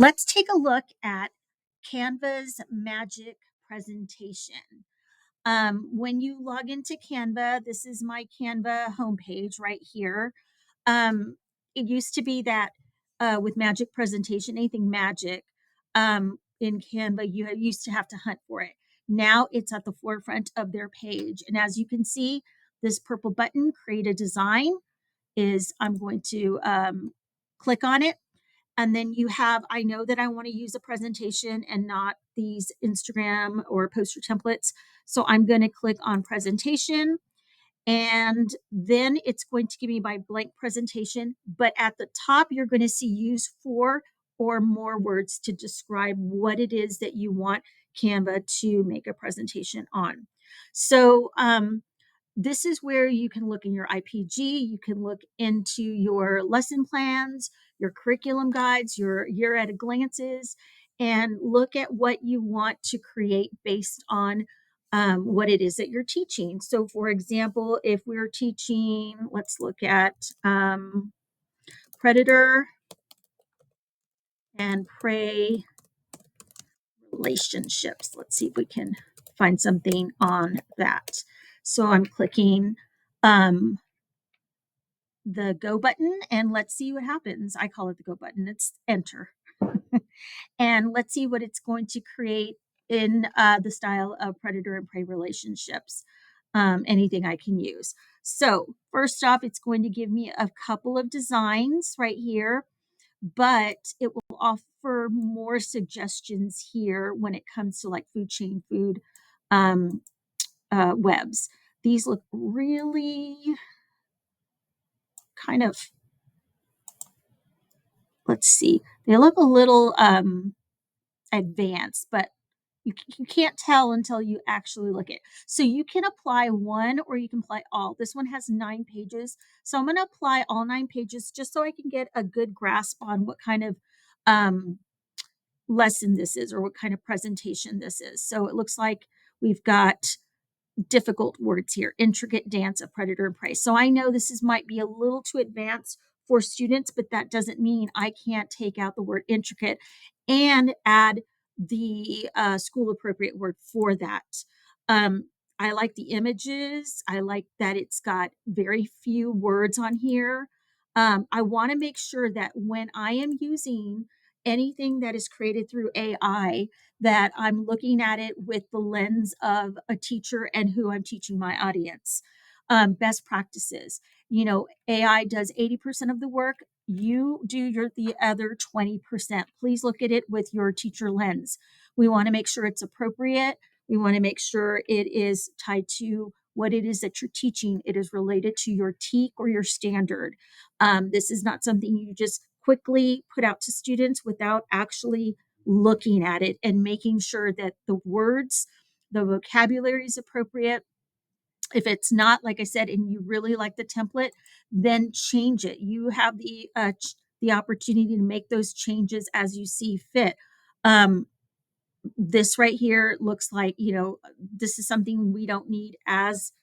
Let's take a look at Canva's magic presentation. When you log into Canva, this is my Canva homepage right here. It used to be that with magic presentation, anything magic in Canva, used to have to hunt for it. Now it's at the forefront of their page. And as you can see, this purple button, create a design, I'm going to click on it. And then you have, I know that I want to use a presentation and not these Instagram or poster templates. So I'm going to click on presentation, and then it's going to give me my blank presentation. But at the top, you're going to see use 4 or more words to describe what it is that you want Canva to make a presentation on. So this is where you can look in your IPG, you can look into your lesson plans, your curriculum guides, your year at a glances, and look at what you want to create based on what it is that you're teaching. So, for example, if we're teaching, let's look at predator and prey relationships. Let's see if we can find something on that. So I'm clicking the go button and let's see what happens. I call it the go button. It's enter. And let's see what it's going to create in the style of predator and prey relationships. Anything I can use. So first off, it's going to give me a couple of designs right here, but it will offer more suggestions here when it comes to like food chain food webs. These look really kind of, let's see, they look a little advanced, but you can't tell until you actually look at it. So you can apply one or you can apply all. This one has 9 pages. So I'm going to apply all 9 pages just so I can get a good grasp on what kind of lesson this is or what kind of presentation this is. So it looks like we've got difficult words here, intricate dance of predator and prey. So I know might be a little too advanced for students, but that doesn't mean I can't take out the word intricate and add the school appropriate word for that. Um, I like the images. I like that it's got very few words on here. I want to make sure that when I am using anything that is created through AI, that I'm looking at it with the lens of a teacher and who I'm teaching my audience. Best practices. AI does 80% of the work. You do the other 20%. Please look at it with your teacher lens. We want to make sure it's appropriate. We want to make sure it is tied to what it is that you're teaching. It is related to your TEK or your standard. This is not something you just quickly put out to students without actually looking at it and making sure that the words, the vocabulary is appropriate. If it's not, like I said, and you really like the template, then change it. You have the opportunity to make those changes as you see fit. This right here looks like, this is something we don't need as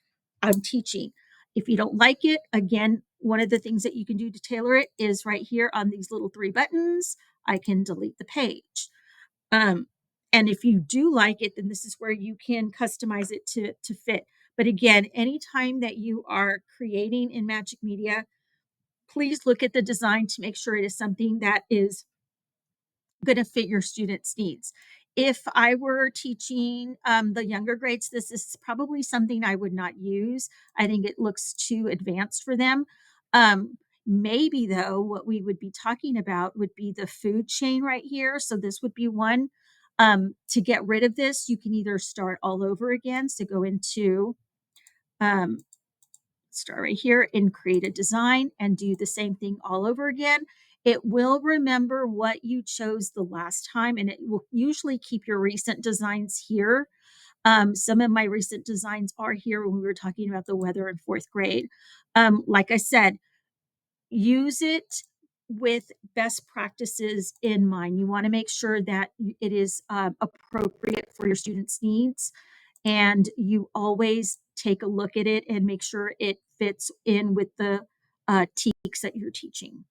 I'm teaching. If you don't like it, again, one of the things that you can do to tailor it is right here on these little 3 buttons. I can delete the page. Um, and if you do like it, then this is where you can customize it to fit. But again, anytime that you are creating in Magic Media, please look at the design to make sure it is something that is going to fit your students' needs. If I were teaching the younger grades, this is probably something I would not use. I think it looks too advanced for them. Maybe, though, what we would be talking about would be the food chain right here. So this would be one. To get rid of this, you can either start all over again. So go into um, start right here and create a design and do the same thing all over again. It will remember what you chose the last time, and it will usually keep your recent designs here. Some of my recent designs are here when we were talking about the weather in 4th grade. Like I said, use it with best practices in mind. You want to make sure that it is appropriate for your students' needs, and you always take a look at it and make sure it fits in with the TEKs that you're teaching.